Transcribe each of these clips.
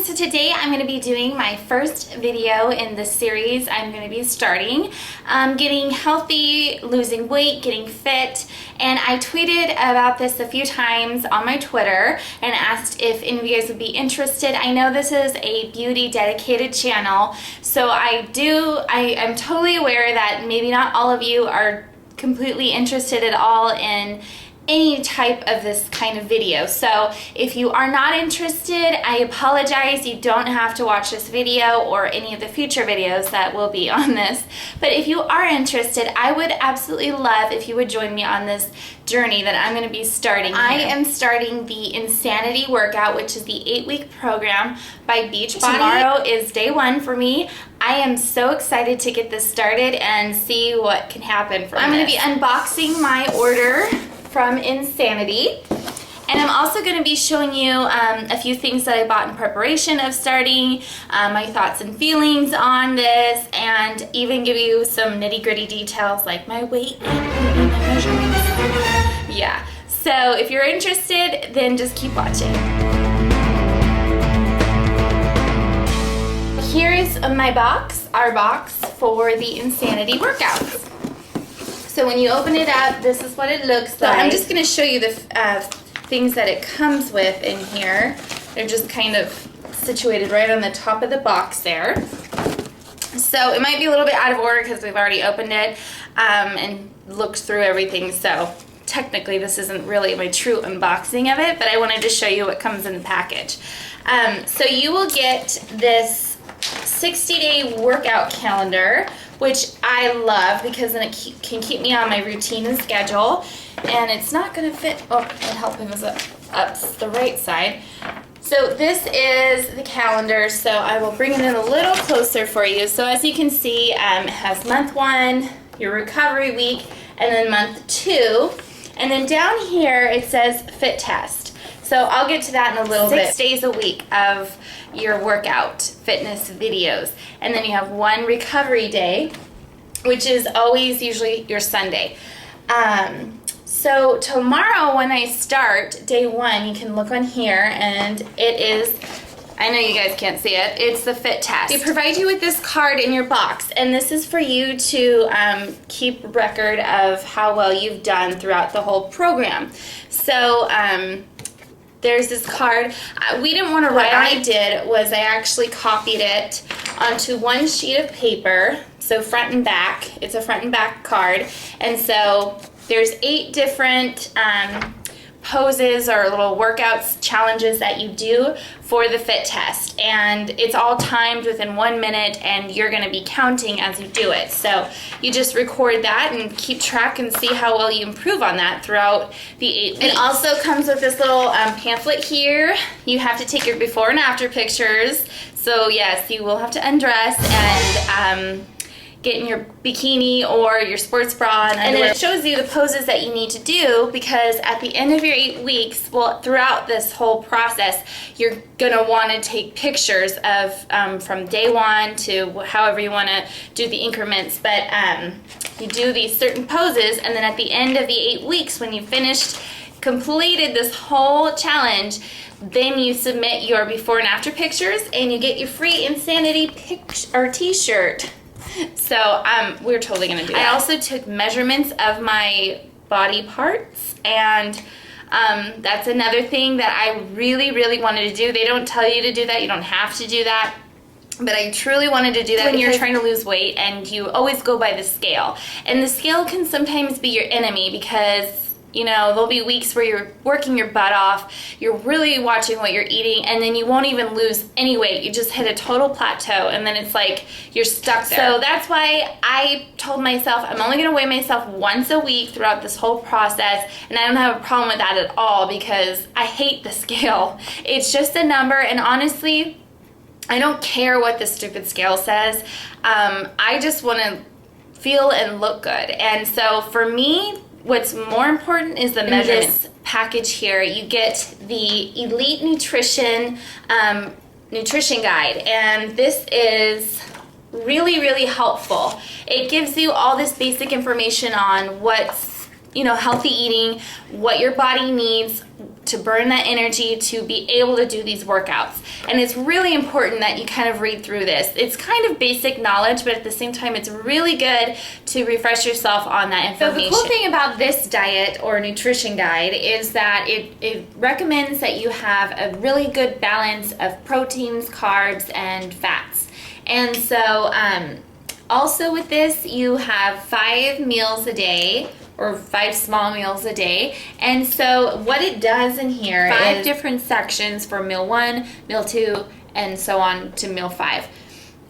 So today I'm going to be doing my first video in the series I'm going to be starting. Getting healthy, losing weight, getting fit, and I tweeted about this a few times on my Twitter and asked if any of you guys would be interested. I know this is a beauty dedicated channel, so I'm totally aware that maybe not all of you are completely interested at all in any type of this kind of video. So if you are not interested, I apologize. You don't have to watch this video or any of the future videos that will be on this. But if you are interested, I would absolutely love if you would join me on this journey that I'm going to be starting. I am starting the Insanity workout, which is the 8-week program by Beachbody. Tomorrow is day 1 for me. I am so excited to get this started and see what can happen from this. I'm going to be unboxing my order from Insanity, and I'm also going to be showing you a few things that I bought in preparation of starting, my thoughts and feelings on this, and even give you some nitty-gritty details like my weight and my measurements. Yeah, so if you're interested, then just keep watching. Here is my box, our box for the Insanity workouts. So when you open it up, this is what it looks like. I'm just going to show you the things that it comes with in here. They're just kind of situated right on the top of the box there. So it might be a little bit out of order because we've already opened it and looked through everything. So technically this isn't really my true unboxing of it, but I wanted to show you what comes in the package. So you will get this 60-day workout calendar, which I love because then it can keep me on my routine and schedule. And it's not going to fit. Oh, it'll help if it's up the right side. So this is the calendar. So I will bring it in a little closer for you. So as you can see, it has month 1, your recovery week, and then month 2. And then down here it says fit test. So I'll get to that in a little bit. 6 days a week of your workout fitness videos. And then you have 1 recovery day, which is always usually your Sunday. So tomorrow when I start, day 1, you can look on here and it is, I know you guys can't see it, it's the fit test. They provide you with this card in your box, and this is for you to keep record of how well you've done throughout the whole program. So there's this card. We didn't want to write. What I did was I actually copied it onto 1 sheet of paper, so front and back. It's a front and back card, and so there's 8 different poses or little workouts, challenges that you do for the fit test, and it's all timed within 1 minute, and you're going to be counting as you do it. So you just record that and keep track and see how well you improve on that throughout the 8 weeks. It also comes with this little pamphlet here. You have to take your before and after pictures. So yes, you will have to undress and get in your bikini or your sports bra, and then it shows you the poses that you need to do, because at the end of your 8 weeks, well, throughout this whole process, you're gonna want to take pictures of from day 1 to however you want to do the increments, but you do these certain poses, and then at the end of the 8 weeks, when you completed this whole challenge, then you submit your before and after pictures, and you get your free Insanity t-shirt. So we're totally going to do that. I also took measurements of my body parts, and that's another thing that I really, really wanted to do. They don't tell you to do that. You don't have to do that. But I truly wanted to do that when you're trying to lose weight and you always go by the scale. And the scale can sometimes be your enemy, because you know, there'll be weeks where you're working your butt off, you're really watching what you're eating, and then you won't even lose any weight. You just hit a total plateau, and then it's like you're stuck there. So that's why I told myself I'm only going to weigh myself once a week throughout this whole process, and I don't have a problem with that at all, because I hate the scale. It's just a number, and honestly, I don't care what the stupid scale says. I just want to feel and look good. And so for me, what's more important is the measurements package here. You get the Elite Nutrition Guide, and this is really, really helpful. It gives you all this basic information on what's, you know, healthy eating, what your body needs, to burn that energy, to be able to do these workouts. And it's really important that you kind of read through this. It's kind of basic knowledge, but at the same time, it's really good to refresh yourself on that information. So the cool thing about this diet or nutrition guide is that it recommends that you have a really good balance of proteins, carbs, and fats. And so also with this, you have 5 meals a day, or 5 small meals a day. And so what it does in here is 5 different sections for meal 1, meal 2, and so on to meal 5.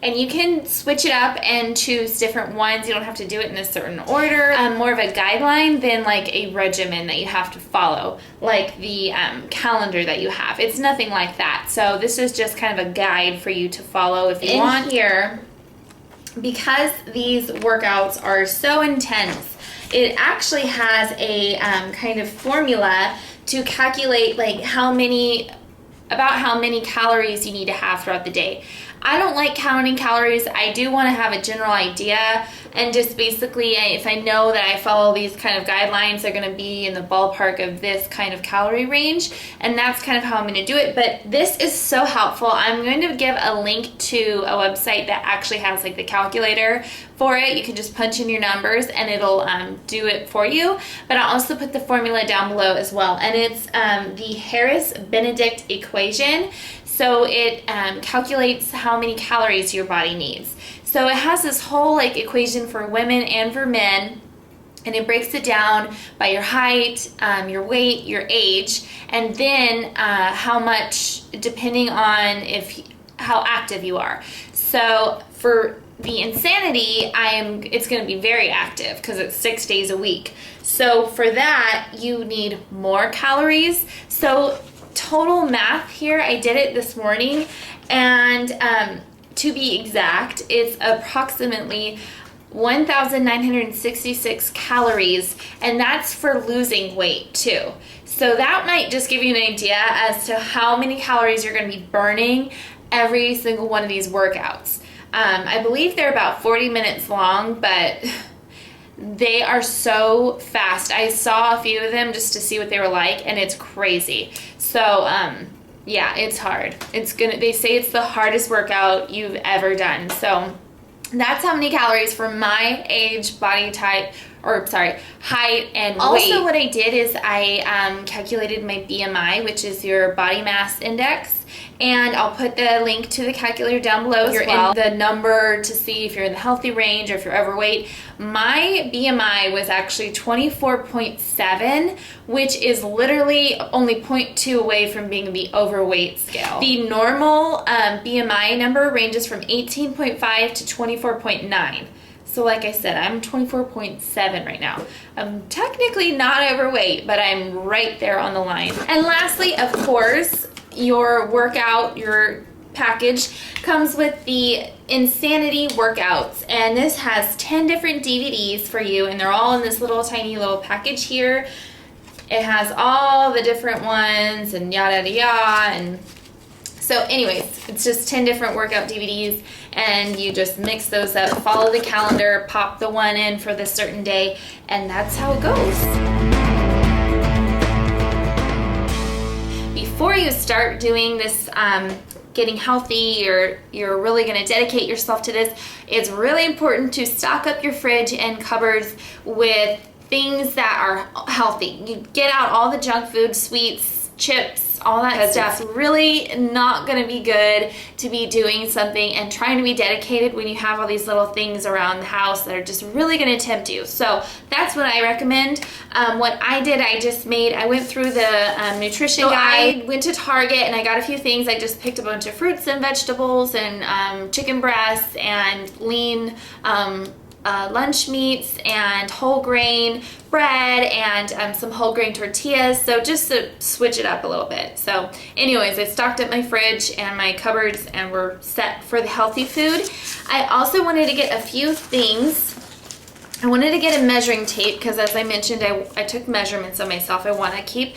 And you can switch it up and choose different ones. You don't have to do it in a certain order. More of a guideline than like a regimen that you have to follow, like the calendar that you have. It's nothing like that. So this is just kind of a guide for you to follow if you want. Here, because these workouts are so intense, it actually has a kind of formula to calculate like how many calories you need to have throughout the day. I don't like counting calories. I do want to have a general idea, and just basically if I know that I follow these kind of guidelines, they're going to be in the ballpark of this kind of calorie range, and that's kind of how I'm going to do it. But this is so helpful. I'm going to give a link to a website that actually has like the calculator for it. You can just punch in your numbers and it'll do it for you. But I'll also put the formula down below as well, and it's the Harris-Benedict equation. So it calculates how many calories your body needs. So it has this whole like equation for women and for men, and it breaks it down by your height, your weight, your age, and then how much, depending on how active you are. So for the Insanity, it's going to be very active because it's 6 days a week. So for that, you need more calories. So total math here, I did it this morning, and to be exact, it's approximately 1,966 calories, and that's for losing weight too. So that might just give you an idea as to how many calories you're going to be burning every single one of these workouts. I believe they're about 40 minutes long, but they are so fast. I saw a few of them just to see what they were like, and it's crazy. So yeah, it's hard. They say it's the hardest workout you've ever done. So that's how many calories for my age, body type, height and weight. Also what I did is I calculated my BMI, which is your body mass index. And I'll put the link to the calculator down below as well. In the number to see if you're in the healthy range or if you're overweight. My BMI was actually 24.7, which is literally only 0.2 away from being the overweight scale. The normal BMI number ranges from 18.5 to 24.9. So like I said, I'm 24.7 right now. I'm technically not overweight, but I'm right there on the line. And lastly, of course, your workout, your package comes with the Insanity workouts, and this has 10 different DVDs for you, and they're all in this little tiny little package here. It has all the different ones and yada yada yada. And so anyways, it's just 10 different workout DVDs, and you just mix those up, follow the calendar, pop the one in for this certain day, and that's how it goes. Before you start doing this getting healthy, you're really going to dedicate yourself to this, it's really important to stock up your fridge and cupboards with things that are healthy. You get out all the junk food, sweets, chips, all that stuff. It's really not going to be good to be doing something and trying to be dedicated when you have all these little things around the house that are just really going to tempt you. So that's what I recommend. What I did, I went through the nutrition guide. I went to Target and I got a few things. I just picked a bunch of fruits and vegetables and chicken breasts and lean lunch meats and whole grain bread and some whole grain tortillas, so just to switch it up a little bit. So anyways, I stocked up my fridge and my cupboards and we're set for the healthy food. I also wanted to get a few things. I wanted to get a measuring tape because, as I mentioned, I took measurements of myself. I want to keep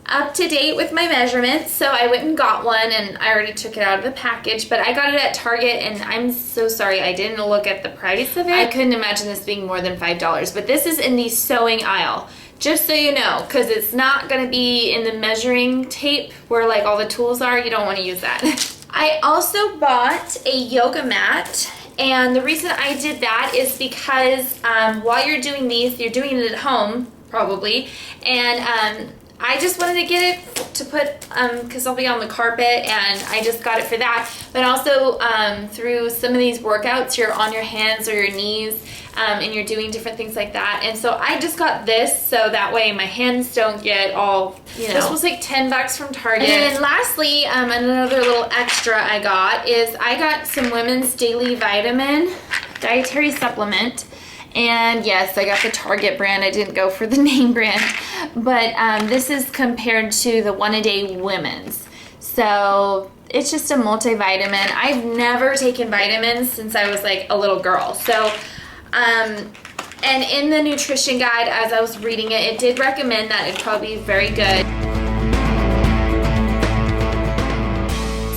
up to date with my measurements, so I went and got one, and I already took it out of the package, but I got it at Target, and I'm so sorry I didn't look at the price of it. I couldn't imagine this being more than $5, but this is in the sewing aisle. Just so you know, because it's not going to be in the measuring tape where like all the tools are. You don't want to use that. I also bought a yoga mat, and the reason I did that is because while you're doing these, you're doing it at home probably, and I just wanted to get it to put, because I'll be on the carpet, and I just got it for that. But also through some of these workouts, you're on your hands or your knees, and you're doing different things like that. And so I just got this so that way my hands don't get all, you know. This was like $10 from Target. And then lastly, another little extra I got some women's daily vitamin dietary supplement. And yes, I got the Target brand. I didn't go for the name brand. But this is compared to the One A Day Women's. So it's just a multivitamin. I've never taken vitamins since I was like a little girl. So, and in the nutrition guide, as I was reading it, it did recommend that it'd probably be very good.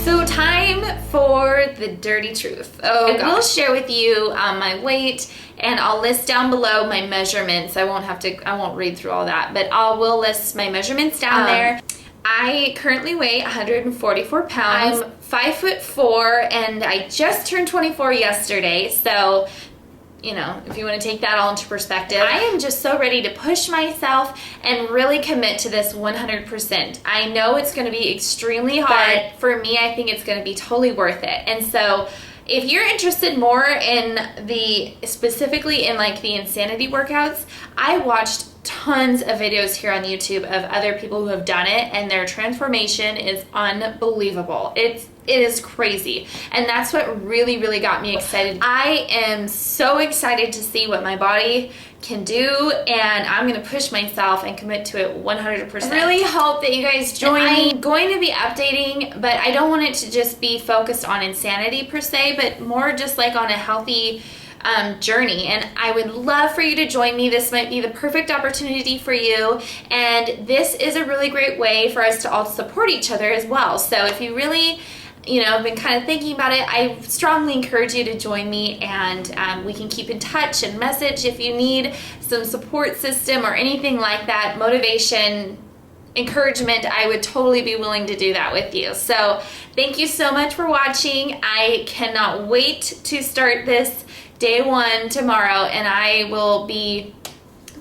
So time for the dirty truth. I will share with you my weight, and I'll list down below my measurements. I won't read through all that, but I will list my measurements down there. I currently weigh 144 pounds. I'm 5'4", and I just turned 24 yesterday, so you know, if you want to take that all into perspective, I am just so ready to push myself and really commit to this 100%. I know it's going to be extremely hard. But for me, I think it's going to be totally worth it. And so if you're interested more in specifically in like the Insanity workouts, I watched tons of videos here on YouTube of other people who have done it, and their transformation is unbelievable. It is crazy, and that's what really got me excited. I am so excited to see what my body can do, and I'm gonna push myself and commit to it 100%. I really hope that you guys join me. I'm going to be updating, but I don't want it to just be focused on Insanity per se, but more just like on a healthy journey. And I would love for you to join me. This might be the perfect opportunity for you, and this is a really great way for us to all support each other as well. So if you really, you know, been kind of thinking about it, I strongly encourage you to join me, and we can keep in touch and message if you need some support system or anything like that, motivation, encouragement. I would totally be willing to do that with you. So thank you so much for watching. I cannot wait to start this day one tomorrow, and I will be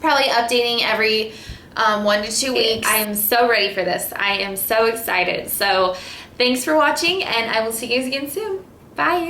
probably updating every 1 to 2 weeks. I am so ready for this. I am so excited. So thanks for watching, and I will see you guys again soon. Bye.